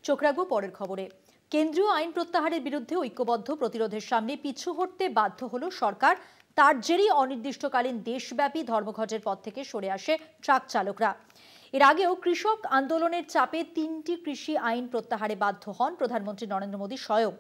চোখ রাখবো পরের খবরে। কেন্দ্রীয় আইন প্রত্যাহারের বিরুদ্ধে ঐক্যবদ্ধ প্রতিরোধের সামনে পিছু হটতে বাধ্য হলো সরকার। তার জেরেই অনির্দিষ্টকালীন দেশব্যাপী ধর্মঘটের পথ থেকে সরে আসে ট্রাক চালকরা। এর আগেও কৃষক আন্দোলনের চাপে 3টি কৃষি আইন প্রত্যাহারে বাধ্য হন প্রধানমন্ত্রী নরেন্দ্র মোদী স্বয়ং।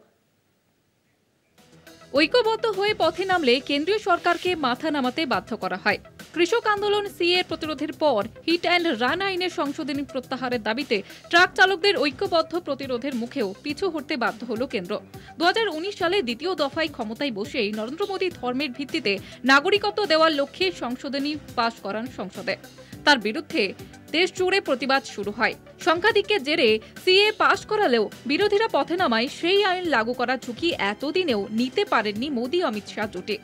ঐক্যবদ্ধ হয়ে পথে নামলে কেন্দ্রীয় সরকারকে মাথা নামাতে বাধ্য করা হয়। কৃষক আন্দোলন সিএ প্রতিরোধের পর হিট অ্যান্ড রান আইনের সংশোধনী প্রত্যাহারের দাবিতে ট্রাক চালকদের ঐক্যবদ্ধ প্রতিরোধের মুখেও পিছু হটতে বাধ্য হল কেন্দ্র। 2019 সালে দ্বিতীয় দফায় ক্ষমতায় বসেই নরেন্দ্র মোদী ধর্মের ভিত্তিতে নাগরিকত্ব দেওয়ার লক্ষ্যে সংশোধনী পাশ করান সংসদে। তার বিরুদ্ধে দেশ জুড়ে প্রতিবাদ শুরু হয়। সংখ্যাধিক্যের জেরে সিএ পাশ করালেও বিরোধীরা পথে নামায় সেই আইন লাগু করার ঝুঁকি এতদিনেও নিতে পারেননি মোদী অমিত শাহ জোটে।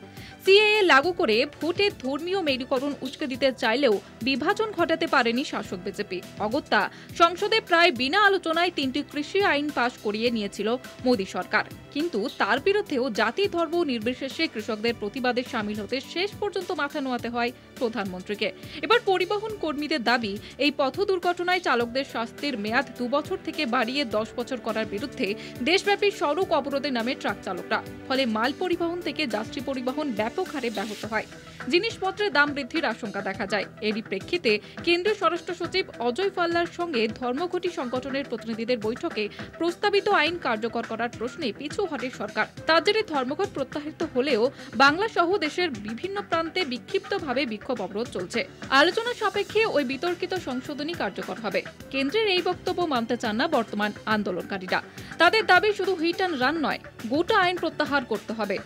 সিএএ লাগু করে ভোটে ধর্মীয় মেরুকরণ উস্কে দিতে চাইলেও বিভাজন ঘটাতে পারেনি শাসক বিজেপি। অগত্যা সংসদে প্রায় বিনা আলোচনায় 3টি কৃষি আইন পাশ করিয়ে নিয়েছিল মোদী সরকার। কিন্তু তার বিরুদ্ধেও জাতি ধর্ম নির্বিশেষে কৃষকদের প্রতিবাদে সামিল হতে শেষ পর্যন্ত মাথা নোয়াতে হয় প্রধানমন্ত্রীকে। এবার পরিবহন কর্মীদের দাবি, এই পথ দুর্ঘটনায় চালকদের শাস্তির মেয়াদ 2 বছর থেকে বাড়িয়ে 10 বছর করার বিরুদ্ধে দেশব্যাপী সড়ক অবরোধে নামে ট্রাক চালকরা। ফলে মাল পরিবহন থেকে যাত্রী পরিবহন ব্যাপক হারে ব্যাহত হয়। জিনিসপত্রের দাম বৃদ্ধির আশঙ্কা দেখা যায়। এরই প্রেক্ষিতে কেন্দ্রীয় স্বরাষ্ট্র সচিব অজয় ভাল্লার সঙ্গে ধর্মঘটি সংগঠনের প্রতিনিধিদের বৈঠকে প্রস্তাবিত আইন কার্যকর করার প্রশ্নে পিছু হটে সরকার। তার জেরে ধর্মঘট প্রত্যাহৃত হলেও বাংলা সহ দেশের বিভিন্ন প্রান্তে বিক্ষিপ্তভাবে বিক্ষোভ অবরোধ চলছে। আলোচনা সাপেক্ষে ওই বিতর্কিত সংশোধনী কার্যকর হবে। কেন্দ্রের এই বক্তব্য মানতে চান না বর্তমান আন্দোলনকারীরা। তাদের দাবি শুধু হিট অ্যান্ড রান নয়, গোটা আইন প্রত্যাহার করতে হবে।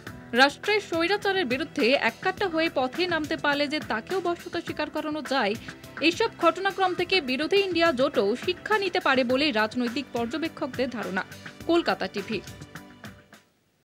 রাষ্ট্রের স্বৈরাচারের বিরুদ্ধে এককাট্টা হয়ে পথে নামতে পারলে যে তাকেও বশ্যতা স্বীকার করানো যায়, এইসব ঘটনাক্রম থেকে বিরোধী ইন্ডিয়া জোটও শিক্ষা নিতে পারে বলে রাজনৈতিক পর্যবেক্ষকদের ধারণা। কলকাতা টিভি।